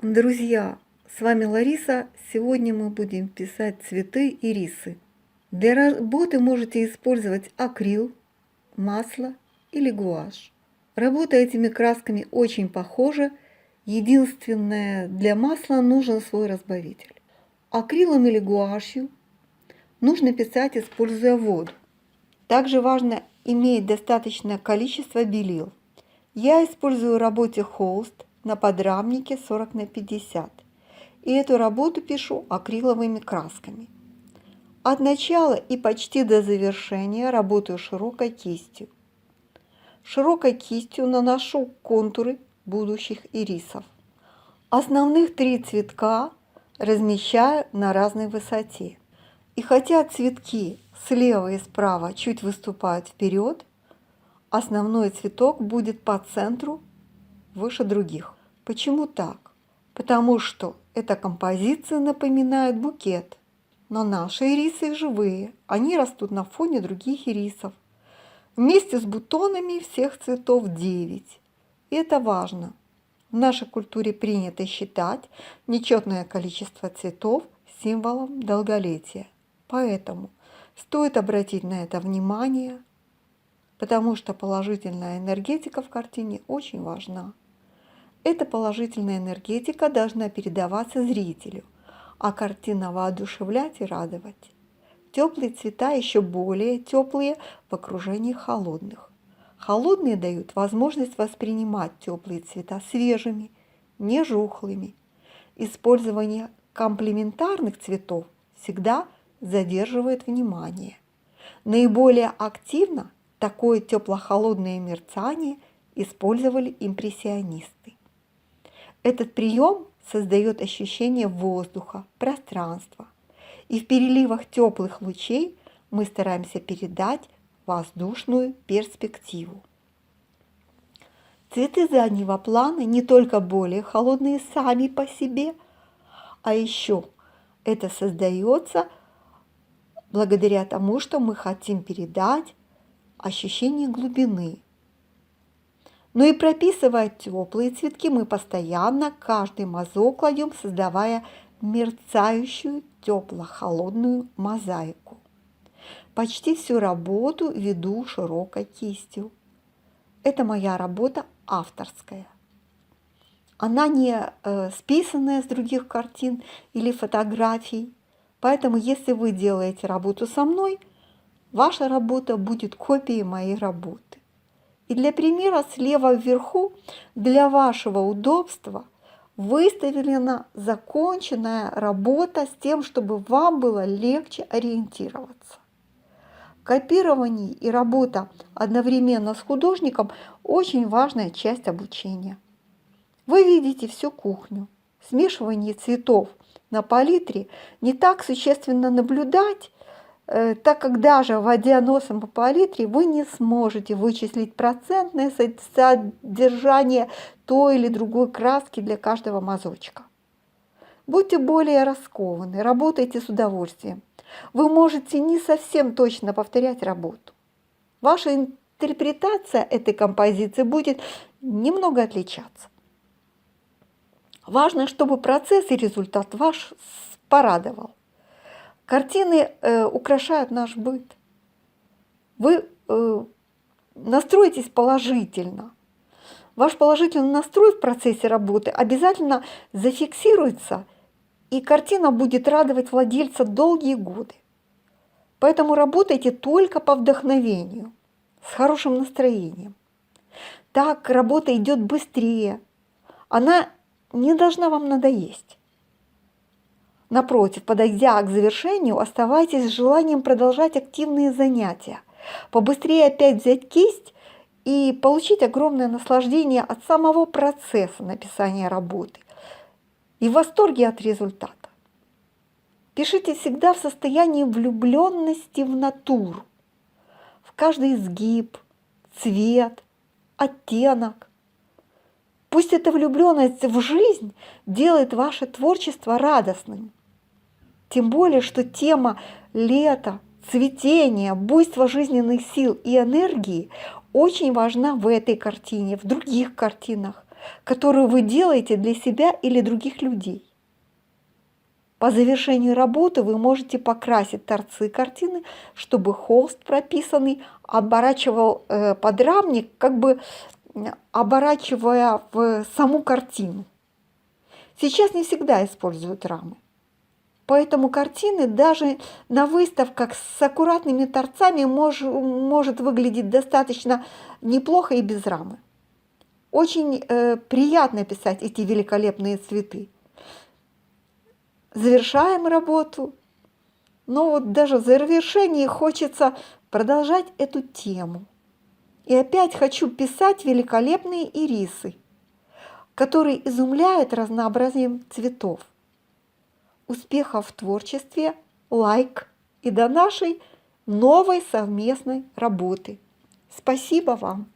Друзья, с вами Лариса. Сегодня мы будем писать цветы и рисы. Для работы можете использовать акрил, масло или гуашь. Работа этими красками очень похожа. Единственное, для масла нужен свой разбавитель. Акрилом или гуашью нужно писать, используя воду. Также важно иметь достаточное количество белил. Я использую в работе холст на подрамнике 40×50. И эту работу пишу акриловыми красками. От начала и почти до завершения работаю широкой кистью. Широкой кистью наношу контуры будущих ирисов. Основных 3 цветка размещаю на разной высоте. И хотя цветки слева и справа чуть выступают вперед, основной цветок будет по центру выше других. Почему так? Потому что эта композиция напоминает букет. Но наши ирисы живые, они растут на фоне других ирисов. Вместе с бутонами всех цветов 9. И это важно. В нашей культуре принято считать нечетное количество цветов символом долголетия. Поэтому стоит обратить на это внимание, потому что положительная энергетика в картине очень важна. Эта положительная энергетика должна передаваться зрителю, а картина воодушевлять и радовать. Теплые цвета еще более теплые в окружении холодных. Холодные дают возможность воспринимать теплые цвета свежими, не жухлыми. Использование комплементарных цветов всегда задерживает внимание. Наиболее активно такое тепло-холодное мерцание использовали импрессионисты. Этот прием создает ощущение воздуха, пространства. И в переливах теплых лучей мы стараемся передать воздушную перспективу. Цветы заднего плана не только более холодные сами по себе, а еще это создается благодаря тому, что мы хотим передать ощущение глубины. Но и прописывая теплые цветки, мы постоянно каждый мазок кладем, создавая мерцающую тепло-холодную мозаику. Почти всю работу веду широкой кистью. Это моя работа авторская. Она не списанная с других картин или фотографий. Поэтому, если вы делаете работу со мной, ваша работа будет копией моей работы. И для примера слева вверху для вашего удобства выставлена законченная работа с тем, чтобы вам было легче ориентироваться. Копирование и работа одновременно с художником – очень важная часть обучения. Вы видите всю кухню. Смешивание цветов на палитре не так существенно наблюдать, так как даже вводя носом по палитре, вы не сможете вычислить процентное содержание той или другой краски для каждого мазочка. Будьте более раскованы, работайте с удовольствием. Вы можете не совсем точно повторять работу. Ваша интерпретация этой композиции будет немного отличаться. Важно, чтобы процесс и результат ваш порадовал. Картины украшают наш быт. Вы настроитесь положительно. Ваш положительный настрой в процессе работы обязательно зафиксируется, и картина будет радовать владельца долгие годы. Поэтому работайте только по вдохновению, с хорошим настроением. Так работа идет быстрее. Она не должна вам надоесть. Напротив, подойдя к завершению, оставайтесь с желанием продолжать активные занятия. Побыстрее опять взять кисть и получить огромное наслаждение от самого процесса написания работы и в восторге от результата. Пишите всегда в состоянии влюбленности в натуру, в каждый изгиб, цвет, оттенок. Пусть эта влюбленность в жизнь делает ваше творчество радостным. Тем более, что тема лета, цветения, буйства жизненных сил и энергии очень важна в этой картине, в других картинах. которую вы делаете для себя или других людей. По завершении работы вы можете покрасить торцы картины, чтобы холст прописанный оборачивал подрамник, как бы оборачивая в саму картину. Сейчас не всегда используют рамы. Поэтому картины даже на выставках с аккуратными торцами может выглядеть достаточно неплохо и без рамы. Очень приятно писать эти великолепные цветы. Завершаем работу. Но вот даже в завершении хочется продолжать эту тему. И опять хочу писать великолепные ирисы, которые изумляют разнообразием цветов. Успехов в творчестве, лайк и до нашей новой совместной работы. Спасибо вам!